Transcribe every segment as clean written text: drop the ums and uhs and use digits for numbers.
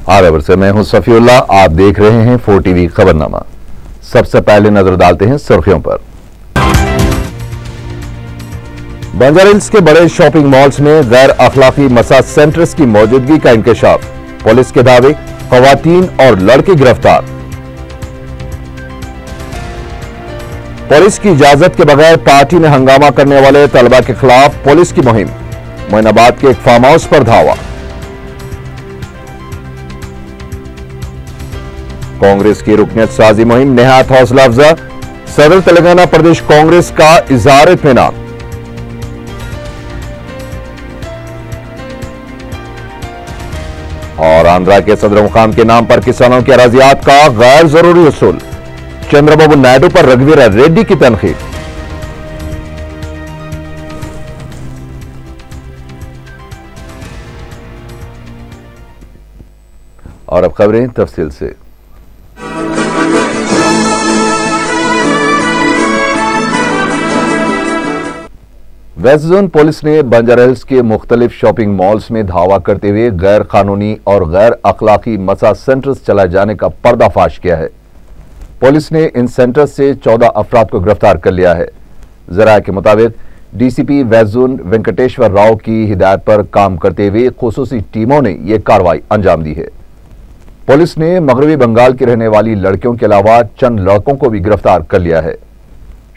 आरावर से मैं हूं सफीउल्लाह। आप देख रहे हैं 4TV खबरनामा। सबसे पहले नजर डालते हैं सुर्खियों पर। बंजारा हिल्स के बड़े शॉपिंग मॉल्स में गैर अखलाकी मसाज सेंटर्स की मौजूदगी का इंकशाफ। पुलिस के दावे, खवातीन और लड़के गिरफ्तार। पुलिस की इजाजत के बगैर पार्टी में हंगामा करने वाले तलबा के खिलाफ पुलिस की मुहिम। मोइनाबाद के एक फार्म हाउस पर धावा। कांग्रेस की रुकनियत साजी मुहिम निहायत हौसला अफजा। सदर तेलंगाना प्रदेश कांग्रेस का इजहार इत्मीनान। और आंध्रा के सदर मुकाम के नाम पर किसानों के अराजियात का गैर जरूरी उसूल। चंद्रबाबू नायडू पर रघुवीर रेड्डी की तनकीद। और अब खबरें तफसील से। वेस्ट जोन पुलिस ने बंजारा हिल्स के मुख्तलिफ शॉपिंग मॉल्स में धावा करते हुए गैर कानूनी और गैर अखलाकी मसाज सेंटर्स चलाए जाने का पर्दाफाश किया है। पुलिस ने इन सेंटर्स से 14 अफराद को गिरफ्तार कर लिया है। जराये के मुताबिक DCP west zone Venkateshwar Rao की हिदायत पर काम करते हुए खुसूसी टीमों ने यह कार्रवाई अंजाम दी है। पुलिस ने मगरबी बंगाल की रहने वाली लड़कियों के अलावा चंद लड़कों को भी गिरफ्तार कर लिया है।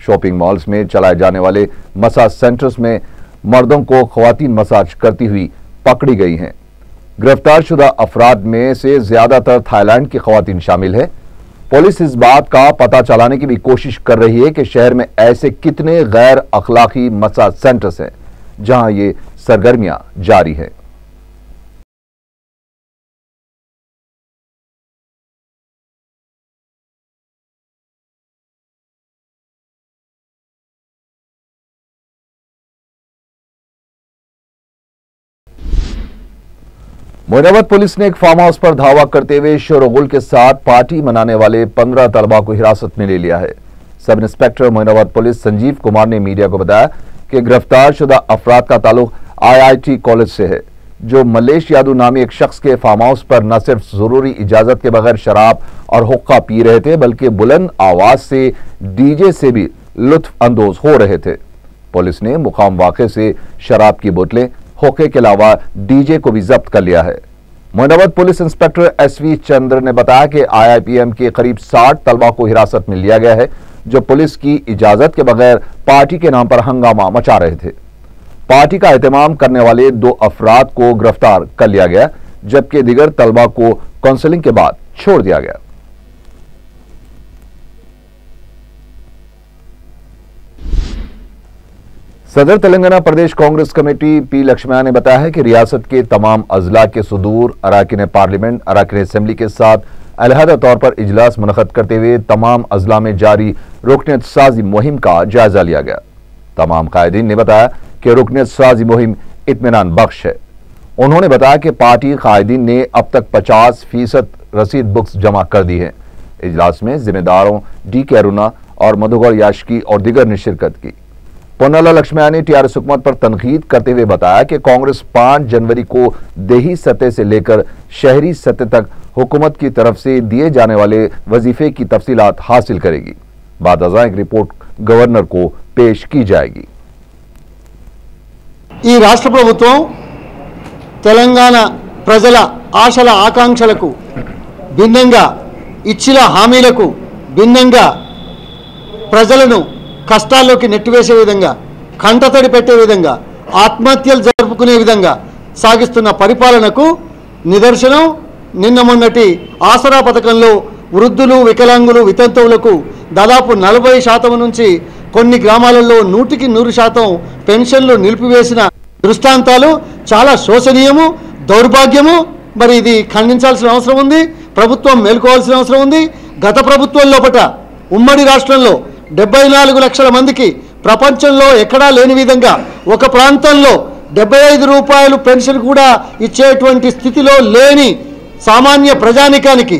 शॉपिंग मॉल्स में चलाए जाने वाले मसाज सेंटर्स में मर्दों को खवातीन मसाज करती हुई पकड़ी गई हैं। गिरफ्तार शुदा अफराद में से ज्यादातर थाईलैंड की खवातीन शामिल है। पुलिस इस बात का पता चलाने की भी कोशिश कर रही है कि शहर में ऐसे कितने गैर अखलाकी मसाज सेंटर्स हैं जहां ये सरगर्मियां जारी हैं। मोइनाबाद पुलिस ने एक फार्म हाउस पर धावा करते हुए शोरगुल के साथ पार्टी मनाने वाले 15 तलबा को हिरासत में ले लिया है। Sub inspector Moinabad police Sanjeev Kumar ने मीडिया को बताया कि गिरफ्तार शुदा अफराद का ताल्लुक IIT कॉलेज से है, जो मलेश यादव नामी एक शख्स के फार्म हाउस पर न सिर्फ जरूरी इजाजत के बगैर शराब और हुक्का पी रहे थे, बल्कि बुलंद आवाज से डीजे से भी लुत्फ अंदोज हो रहे थे। पुलिस ने मुकाम वाक़े से शराब की बोतलें, होके के अलावा डीजे को भी जब्त कर लिया है। मोइनाबाद पुलिस इंस्पेक्टर SV चंद्र ने बताया कि IIPM के करीब 60 तलबा को हिरासत में लिया गया है, जो पुलिस की इजाजत के बगैर पार्टी के नाम पर हंगामा मचा रहे थे। पार्टी का एहतमाम करने वाले 2 अफराद को गिरफ्तार कर लिया गया, जबकि दीगर तलबा को काउंसलिंग के बाद छोड़ दिया गया। सदर तेलंगाना प्रदेश कांग्रेस कमेटी P लक्ष्मण ने बताया है कि रियासत के तमाम अजला के सुदूर अराकीन पार्लियामेंट, अराकीन असेंबली के साथ अलहदा तौर पर इजलास मुनक़द करते हुए तमाम अजला में जारी रुकनियत साजी मुहिम का जायजा लिया गया। तमाम कायदीन ने बताया कि रुकनियत साजी मुहिम इत्मीनान बख्श है। उन्होंने बताया कि पार्टी कायदीन ने अब तक 50% रसीद बुक्स जमा कर दी है। इजलास में जिम्मेदारों DK अरुणा और मधुगर याशकी और दिगर ने शिरकत की। पोन्नाला लक्ष्मण ने TRS हुकूमत पर तनकीद करते हुए बताया कि कांग्रेस 5 जनवरी को देही सतह से लेकर शहरी सतह तक हुकूमत की तरफ से दिए जाने वाले वजीफे की तफसीलात हासिल करेगी। बाद अज़ां एक रिपोर्ट गवर्नर को पेश की जाएगी। ఈ రాష్ట్ర ప్రభుత్వం తెలంగాణ ప్రజల ఆశల ఆకాంక్షలకు భిన్నంగా ఇచ్చిన హామీలకు భిన్నంగా ప్రజలను కష్టాల్లోకి నెట్టివేసే విధంగా, కంటతడి పెట్టే విధంగా, ఆత్మహత్యలు జరుపుకునే విధంగా సాగిస్తున్న పరిపాలనకు నిదర్శనం నిన్న మొన్నటి ఆసరా పథకంలో వృద్ధులు, వికలాంగులు, వితంతువులకు దాదాపు 40% నుంచి కొన్ని గ్రామాలలో 100% పెన్షన్లు నిలిపివేసిన దృష్టాంతాలు చాలా శోచనీయము, దౌర్భాగ్యము. మరి ఇది ఖండించాల్సిన అవసరం ఉంది. ప్రభుత్వం మేల్కోవాల్సిన అవసరం ఉంది. గత ప్రభుత్వం లోపట ఉమ్మడి రాష్ట్రంలో 74 లక్షల మందికి ప్రపంచంలో ఎక్కడా లేని విధంగా ఒక ప్రాంతంలో 75 రూపాయలు పెన్షన్ కూడా ఇచ్చేటువంటి స్థితిలో లేని సామాన్య ప్రజానికానికి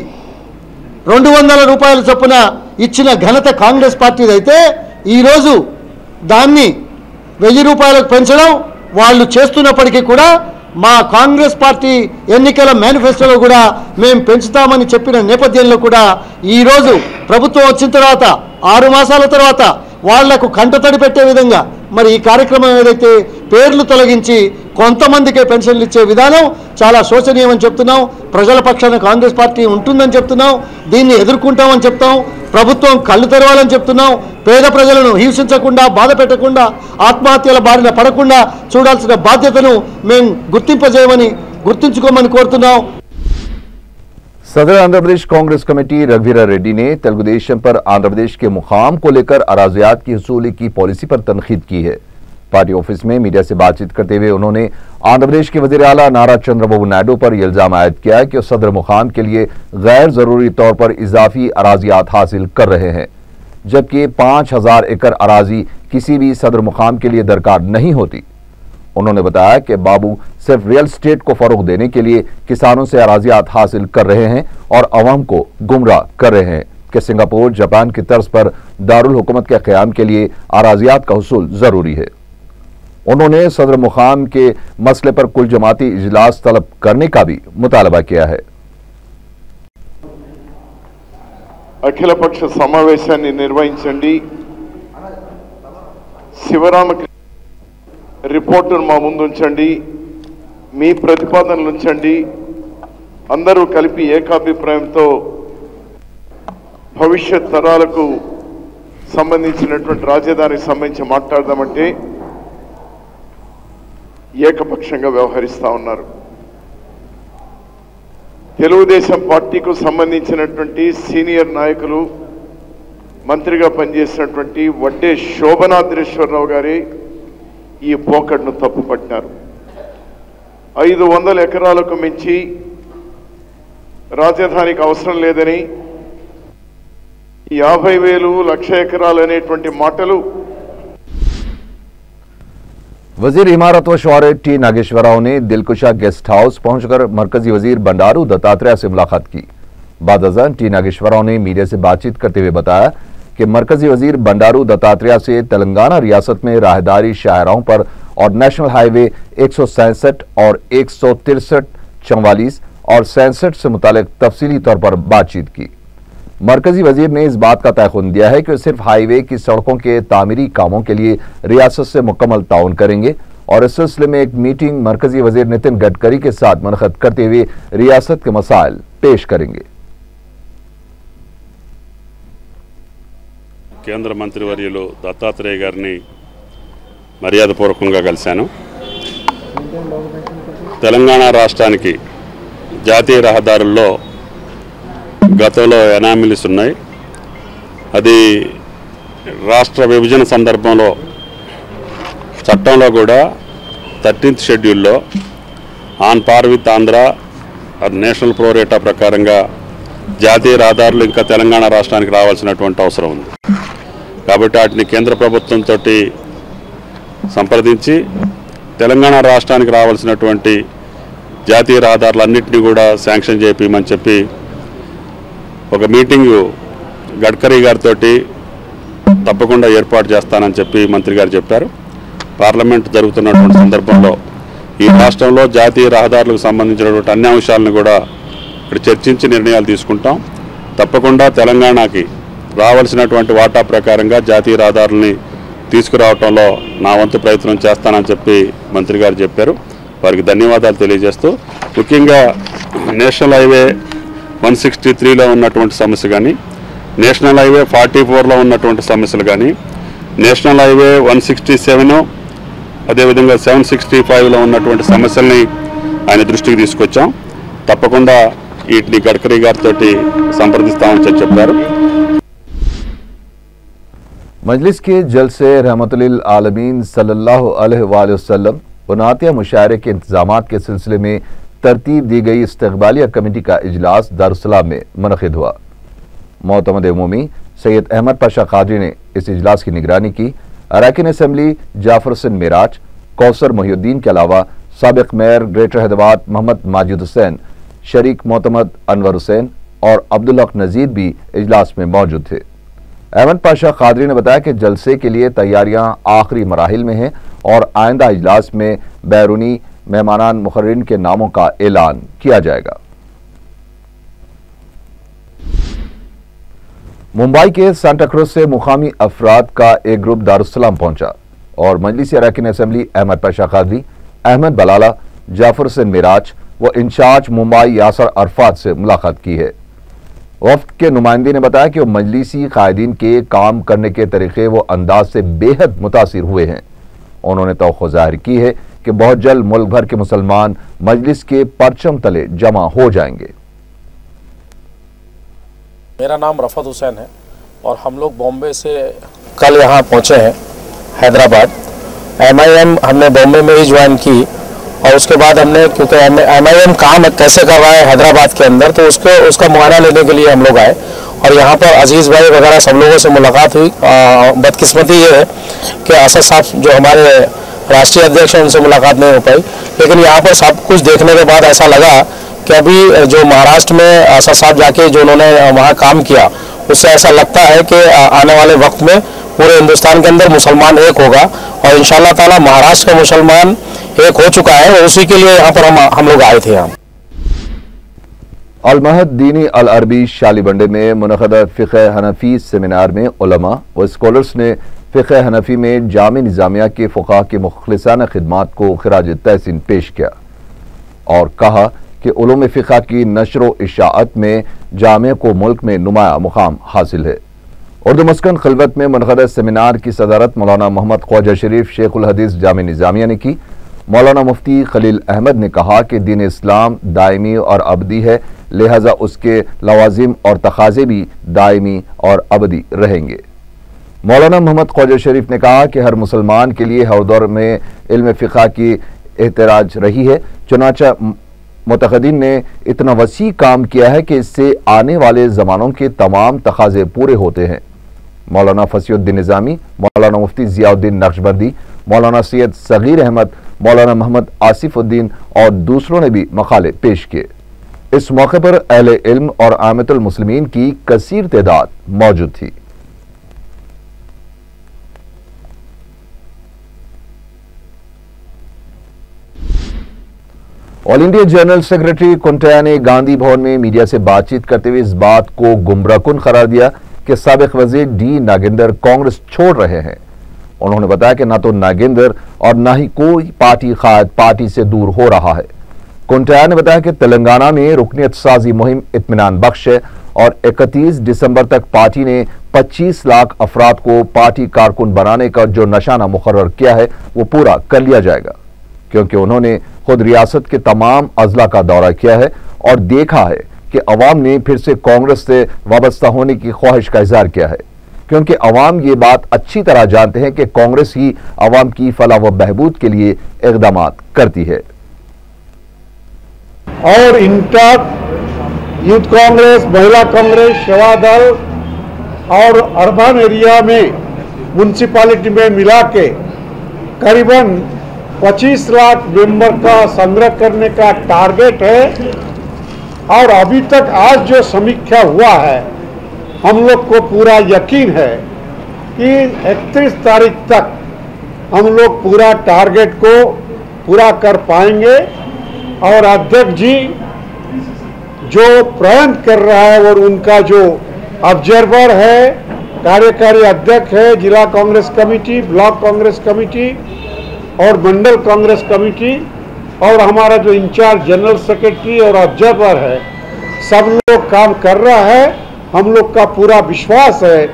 200 రూపాయల చొప్పున ఇచ్చిన ఘనత కాంగ్రెస్ పార్టీదైతే ఈరోజు దాన్ని 1000 రూపాయలకు పెంచడం వాళ్ళు చేస్తున్నప్పటికీ కూడా మా కాంగ్రెస్ పార్టీ ఎన్నికల మేనిఫెస్టోలో కూడా మేము పెంచుతామని చెప్పిన నేపథ్యంలో కూడా ఈరోజు ప్రభుత్వం వచ్చిన తర్వాత 6 మాసాల తర్వాత వాళ్లకు కంటతడి పెట్టే విధంగా మరి ఈ కార్యక్రమం ఏదైతే పేర్లు తొలగించి కొంతమందికే పెన్షన్లు ఇచ్చే విధానం చాలా శోచనీయమని చెప్తున్నాం. ప్రజల పక్షాన కాంగ్రెస్ పార్టీ ఉంటుందని చెప్తున్నాం. దీన్ని ఎదుర్కొంటామని చెప్తాం. ప్రభుత్వం కళ్ళు తెరవాలని చెప్తున్నాం. పేద ప్రజలను హింసించకుండా, బాధ పెట్టకుండా, ఆత్మహత్యల బారిన పడకుండా చూడాల్సిన బాధ్యతను మేము గుర్తించుకోమని కోరుతున్నాం. सदर आंध्र प्रदेश कांग्रेस कमेटी रघुवीरा रेड्डी ने तेलुगुदेशम पर आंध्र प्रदेश के मुकाम को लेकर अराजियात की वसूली की पॉलिसी पर तनकीद की है। पार्टी ऑफिस में मीडिया से बातचीत करते हुए उन्होंने आंध्र प्रदेश के वजीर आला नारा चंद्रबाबू नायडू पर यह इल्जाम आयद किया कि वो सदर मुकाम के लिए गैर जरूरी तौर पर इजाफी अराजियात हासिल कर रहे हैं, जबकि 5000 एकड़ अराजी किसी भी सदर मुकाम के लिए दरकार नहीं होती। उन्होंने बताया कि बाबू सिर्फ रियल स्टेट को फरोग देने के लिए किसानों से अराजियात हासिल कर रहे हैं और अवाम को गुमराह कर रहे हैं कि सिंगापुर, जापान की तर्ज पर दारुल हुकूमत के क़याम के लिए अराजियात का हुसूल जरूरी है। उन्होंने सदर मुकाम के मसले पर कुल जमाती इजलास तलब करने का भी मुतालबा किया है। अखिल पक्ष समावेशाన్ని నిర్వహించండి, శివరామ రిపోర్టును మా ముందు ఉంచండి, మీ ప్రతిపాదనలు ఉంచండి, అందరూ కలిపి ఏకాభిప్రాయంతో భవిష్యత్ తరాలకు సంబంధించినటువంటి రాజధానికి సంబంధించి మాట్లాడదామంటే ఏకపక్షంగా వ్యవహరిస్తా ఉన్నారు. తెలుగుదేశం పార్టీకు సంబంధించినటువంటి సీనియర్ నాయకులు, మంత్రిగా పనిచేసినటువంటి వడ్డే శోభనాద్రేశ్వరరావు గారి ఈ పోకడ్ను తప్పుపట్టినారు. 500 ఎకరాలకు మించి రాజధానికి అవసరం లేదని, 50,000 లక్ష ఎకరాలు అనేటువంటి మాటలు वजीर इमारत व शौहरे टी नागेश्वर राव ने दिलकुशा गेस्ट हाउस पहुंचकर मरकजी वजीर बंडारू दत्तात्रेय से मुलाकात की। बाद अज़ान टी नागेश्वर राव ने मीडिया से बातचीत करते हुए बताया कि मरकजी वजीर बंडारू दत्तात्रेय से तेलंगाना रियासत में राहदारी शाहराहों पर और नेशनल हाईवे 167 और 163, 44 और 67 से मुतालिक तफसीली तौर पर बातचीत की। मरकजी वजीर ने इस बात का तयक़ुन दिया है कि सिर्फ हाईवे की सड़कों के तामीरी कामों के लिए रियासत से मुकम्मल ताउन करेंगे और इस सिलसिले में एक मीटिंग मरकजी वजीर नितिन गडकरी के साथ मुनक़द करते हुए रियासत के मसाइल पेश करेंगे। కేంద్ర మంత్రివర్యులు దత్తాత్రేయ గారిని మర్యాదపూర్వకంగా కలిశాను. తెలంగాణ రాష్ట్రానికి జాతీయ రహదారుల్లో గతంలో ఎనామిలీస్ ఉన్నాయి. అది రాష్ట్ర విభజన సందర్భంలో చట్టంలో కూడా 13th షెడ్యూల్లో on par with Andhra national ప్రోరేటా ప్రకారంగా జాతీయ రహదారులు ఇంకా తెలంగాణ రాష్ట్రానికి రావాల్సినటువంటి అవసరం ఉంది. కాబట్టి వాటిని కేంద్ర ప్రభుత్వంతో సంప్రదించి తెలంగాణ రాష్ట్రానికి రావాల్సినటువంటి జాతీయ రహదారులన్నింటినీ కూడా శాంక్షన్ చేయించమని చెప్పి ఒక మీటింగు గడ్కరీ గారితో తప్పకుండా ఏర్పాటు చేస్తానని చెప్పి మంత్రి గారు చెప్పారు. పార్లమెంట్ జరుగుతున్నటువంటి సందర్భంలో ఈ రాష్ట్రంలో జాతీయ రహదారులకు సంబంధించినటువంటి అన్ని అంశాలను కూడా ఇక్కడ చర్చించి నిర్ణయాలు తీసుకుంటాం. తప్పకుండా తెలంగాణకి రావాల్సినటువంటి వాటా ప్రకారంగా జాతీయ రహదారుల్ని తీసుకురావడంలో నా వంతు ప్రయత్నం చేస్తానని చెప్పి మంత్రి గారు చెప్పారు. వారికి ధన్యవాదాలు తెలియజేస్తూ ముఖ్యంగా నేషనల్ హైవే 163లో ఉన్నటువంటి సమస్య కానీ, నేషనల్ హైవే 44లో ఉన్నటువంటి సమస్యలు కానీ, నేషనల్ హైవే 167 అదేవిధంగా 765లో ఉన్నటువంటి సమస్యల్ని ఆయన దృష్టికి తీసుకొచ్చాం. తప్పకుండా వీటిని గడ్కరీ గారితో సంప్రదిస్తామని చెప్పారు. मजलिस के जलसे रहमतुल आलमीन सल्लल्लाहु अलैहि वसल्लम उनातिया मुशायरे के इंतजामात के सिलसिले में तरतीब दी गई इस्तक़बालिया कमेटी का इजलास दारुस्सलाम में मुनक़िद हुआ। मोहतमद उमूमी सैयद अहमद पाशा कादरी ने इस इजलास की निगरानी की। अरकान असम्बली जाफर हुसैन मेराज, कौसर मोहिउद्दीन के अलावा साबिक मेयर ग्रेटर हैदराबाद मोहम्मद माजिद हुसैन, शरीक मोहतमद अनवर हुसैन और अब्दुल हक नज़ीर भी इजलास में मौजूद थे। अहमद पाशा कादरी ने बताया कि जलसे के लिए तैयारियां आखिरी मराहिल में हैं और आइंदा इजलास में बैरूनी मेहमानान मुकर्रिरीन के नामों का ऐलान किया जाएगा। मुंबई के सांता क्रूज से मुकामी अफराद का एक ग्रुप दारुस्सलाम पहुंचा और मजलिसी अरकान असेंबली अहमद पाशा कादरी, अहमद बलाला, जाफर हुसैन मिराज व इंचार्ज मुंबई यासर अरफात से मुलाकात की है। वफ्द के नुमाइंदे ने बताया कि वो मजलिसी कायदीन के काम करने के तरीके व अंदाज से बेहद मुतासिर हुए हैं। उन्होंने तौक़्क़ो जाहिर की है कि बहुत जल्द मुल्क भर के मुसलमान मजलिस के परचम तले जमा हो जाएंगे। मेरा नाम रफत हुसैन है और हम लोग बॉम्बे से कल यहाँ पहुँचे हैं हैदराबाद। MIM हमने बॉम्बे में ही ज्वाइन की और उसके बाद हमने, क्योंकि MIM काम कैसे कर रहा है हैदराबाद के अंदर, तो उसका मुआयना लेने के लिए हम लोग आए और यहाँ पर अजीज़ भाई वगैरह सब लोगों से मुलाकात हुई। बदकिस्मती ये है कि असद साहब जो हमारे राष्ट्रीय अध्यक्ष हैं उनसे मुलाकात नहीं हो पाई, लेकिन यहाँ पर सब कुछ देखने के बाद ऐसा लगा कि अभी जो महाराष्ट्र में असद साहब जाके जो उन्होंने वहाँ काम किया, उससे ऐसा लगता है कि आने वाले वक्त में पूरे हिंदुस्तान के अंदर मुसलमान एक होगा और इंशाअल्लाह ताला महाराष्ट्र का मुसलमान एक हो चुका है और उसी के लिए यहाँ पर हम लोग आए थे। यहाँ अल-महद दीनी अल-अरबी शालीबंडे में मुनक़दा फ़िक़्ह हनफ़ी सेमिनार में उलमा व स्कॉलर्स ने फ़िक़्ह हनफ़ी में जामे निज़ामिया के फ़ुक़हा की मुख़लिसाना खिदमात को ख़िराज तहसीन पेश किया और कहा कि उलूम फ़िक़्ह की नशर व इशाअत में जामे को मुल्क में नुमाया मुकाम हासिल है। उर्दू मस्कन खिलवत में मुनक़दा सेमिनार की सदारत मौलाना मोहम्मद ख्वाजा शरीफ शेखुल हदीस जामे निज़ामिया ने की। मौलाना मुफ्ती खलील अहमद ने कहा कि दीन इस्लाम दायमी और अबदी है, लिहाजा उसके लवाजिम और तकाज़े भी दायमी और अबदी रहेंगे। मौलाना मोहम्मद ख्वाजा शरीफ ने कहा कि हर मुसलमान के लिए हर दौर में इल्म फ़िक़्ह की एहतराज रही है, चुनांचे मुतक़द्दिमीन ने इतना वसी काम किया है कि इससे आने वाले ज़मानों के तमाम तकाज़े पूरे होते हैं। मौलाना फसीउद्दीन निज़ामी, मौलाना मुफ्ती ज़ियाउद्दीन नक्शबंदी, मौलाना सैयद सगीर अहमद, मौलाना मोहम्मद आसिफुद्दीन और दूसरों ने भी मकाले पेश किए। इस मौके पर अहले इल्म और आमतुल मुस्लिमीन की कसीर तादाद मौजूद थी। ऑल इंडिया जनरल सेक्रेटरी कुंटैया ने गांधी भवन में मीडिया से बातचीत करते हुए इस बात को गुमराहकुन करार दिया कि साबिक वज़ीर डी नागेंद्र कांग्रेस छोड़ रहे हैं। उन्होंने बताया कि न तो नागेंद्र और न ही कोई पार्टी कायद पार्टी से दूर हो रहा है। कुंटैया ने बताया कि तेलंगाना में रुकनियत साजी मुहिम इत्मीनान बख्श है और 31 दिसंबर तक पार्टी ने 25 लाख अफराद को पार्टी कारकुन बनाने का जो निशाना मुकर्रर किया है वो पूरा कर लिया जाएगा, क्योंकि उन्होंने खुद रियासत के तमाम अजला का दौरा किया है और देखा है कि अवाम ने फिर से कांग्रेस से वाबस्ता होने की ख्वाहिश का इजहार किया है, क्योंकि अवाम ये बात अच्छी तरह जानते हैं कि कांग्रेस ही अवाम की फलाह व बहबूद के लिए इक़दाम करती है। और इंटर, यूथ कांग्रेस, महिला कांग्रेस, सेवा दल और अर्बन एरिया में म्यूनसिपालिटी में मिला के करीबन 25 लाख मेंबर का संग्रह करने का टारगेट है। और अभी तक आज जो समीक्षा हुआ है, हम लोग को पूरा यकीन है कि 31 तारीख तक हम लोग पूरा टारगेट को पूरा कर पाएंगे। और अध्यक्ष जी जो प्रयत्न कर रहा है और उनका जो ऑब्जर्वर है, कार्यकारी अध्यक्ष है, जिला Congress committee, block Congress committee और मंडल कांग्रेस कमेटी और हमारा जो इंचार्ज जनरल सेक्रेटरी और ऑब्जर्वर है, सब लोग काम कर रहा है। हम लोग का पूरा विश्वास है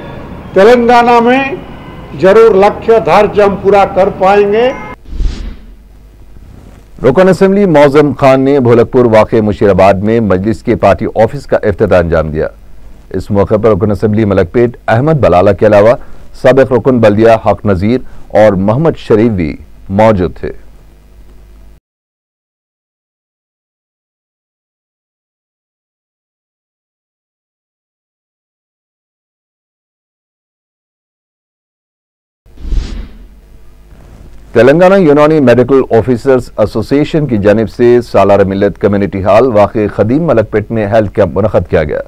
तेलंगाना में जरूर लक्ष्य धार्य हम पूरा कर पाएंगे। रुकन असेंबली मौजम खान ने भोलकपुर वाक़े मुशीराबाद में मजलिस के पार्टी ऑफिस का इफ्तिताह अंजाम दिया। इस मौके पर रुकन असेंबली मलकपेट अहमद बलाला के अलावा साबिक रुकन बल्दिया हक नज़ीर और मोहम्मद शरीफ भी मौजूद थे। तेलंगाना यूनानी मेडिकल ऑफिसर्स एसोसिएशन की जानिब से सालार मिल्लत कम्युनिटी हॉल वाक़े खदीम मलकपेट में हेल्थ कैंप मुनक़द किया गया।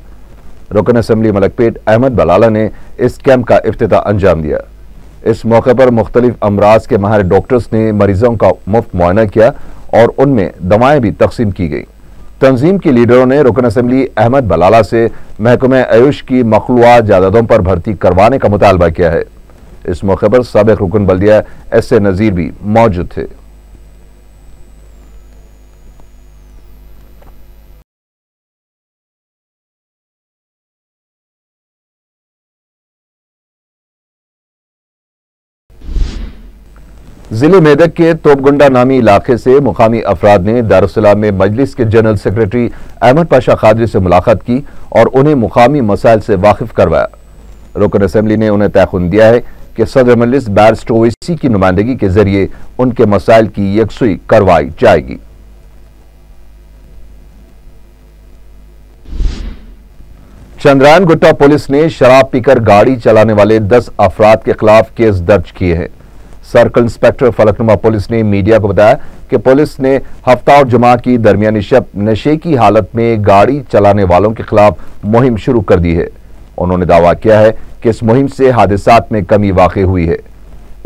रुकन असेंबली मलकपेट अहमद बलाला ने इस कैंप का इफ्तिताह अंजाम दिया। इस मौके पर मुख्तलिफ अमराज के माहिर डॉक्टर्स ने मरीजों का मुफ्त मुआयना किया और उनमें दवाएं भी तकसीम की गई। तंजीम के लीडरों ने रुकन असेंबली अहमद बलाला से महकमे आयुष की मखलूआत जायदादों पर भर्ती करवाने का मुतालबा किया है। इस मौके पर साबिक रुकन बल्दिया एस.ए. नजीर भी मौजूद थे। जिले मेदक के तोपगुंडा नामी इलाके से मुकामी अफराद ने दारुस्सलाम में मजलिस के जनरल सेक्रेटरी अहमद पाशा कादरी से मुलाकात की और उन्हें मुकामी मसाइल से वाकिफ करवाया। रुकन असेंबली ने उन्हें तयखुन दिया है कि सदर मजलिस बैरिस्टर ओवैसी की नुमाइंदगी के जरिए उनके मसाइल की यकसुई करवाई जाएगी। चंद्रायन गुट्टा पुलिस ने शराब पीकर गाड़ी चलाने वाले 10 अफराद के खिलाफ केस दर्ज किए हैं। सर्कल इंस्पेक्टर फलकनुमा पुलिस ने मीडिया को बताया कि पुलिस ने हफ्ता और जुमा की दरमियानी शब नशे की हालत में गाड़ी चलाने वालों के खिलाफ मुहिम शुरू कर दी है। उन्होंने दावा किया है कि इस मुहिम से हादसात में कमी वाक़ई हुई है।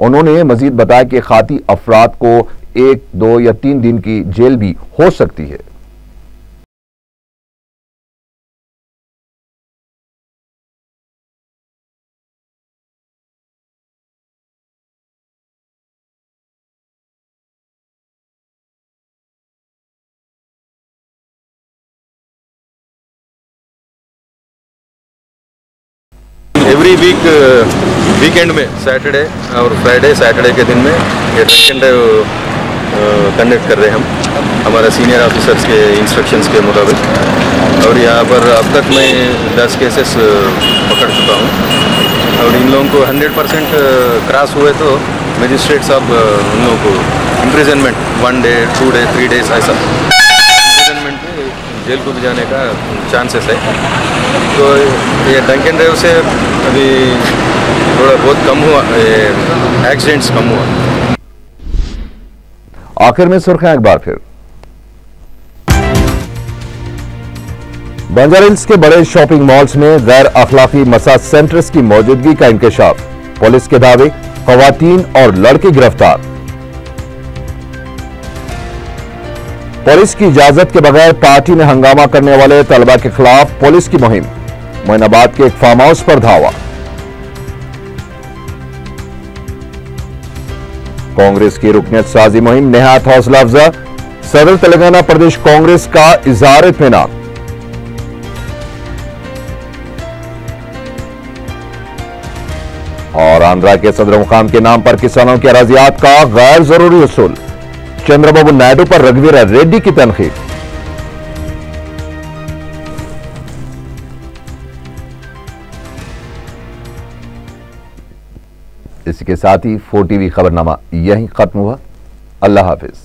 उन्होंने मजीद बताया कि खाती अफराद को 1, 2 या 3 दिन की जेल भी हो सकती है। एवरी वीकेंड में सैटरडे और फ्राइडे सैटरडे के दिन में ये ड्रग एंड ड्राइव कंडक्ट कर रहे हैं हम हमारे सीनियर ऑफिसर्स के इंस्ट्रक्शंस के मुताबिक। और यहाँ पर अब तक मैं 10 केसेस पकड़ चुका हूँ और इन लोगों को 100% क्रॉस हुए तो मजिस्ट्रेट साहब उन लोगों को इम्प्रिजनमेंट 1 डे 2 डे 3 डेज ऐसा इम्प्रिजनमेंट में जेल को भी जाने का चांसेस है। तो ये ड्रंक एंड ड्राइव से अभी थोड़ा बहुत कम हुआ, एक्सीडेंट्स कम हुआ। आखिर में सुर्खियां एक बार फिर। बंजारा हिल्स के बड़े शॉपिंग मॉल्स में गैर अखलाकी मसाज सेंटर्स की मौजूदगी का इंकशाफ। पुलिस के दावे, खवातीन और लड़के गिरफ्तार। पुलिस की इजाजत के बगैर पार्टी में हंगामा करने वाले तलबा के खिलाफ पुलिस की मुहिम। मोइनाबाद के एक फार्म हाउस पर धावा। कांग्रेस की रुकनियत साजी मुहिम निहायत हौसला अफजा। सदर तेलंगाना प्रदेश कांग्रेस का इजहार इत्मीनान। और आंध्रा के सदर मुकाम के नाम पर किसानों के अराजियात का गैर जरूरी उसूल। चंद्रबाबू नायडू पर रघुवीर रेड्डी की तनकीद। इसी के साथ ही 4 टीवी खबरनामा यहीं खत्म हुआ। अल्लाह हाफिज।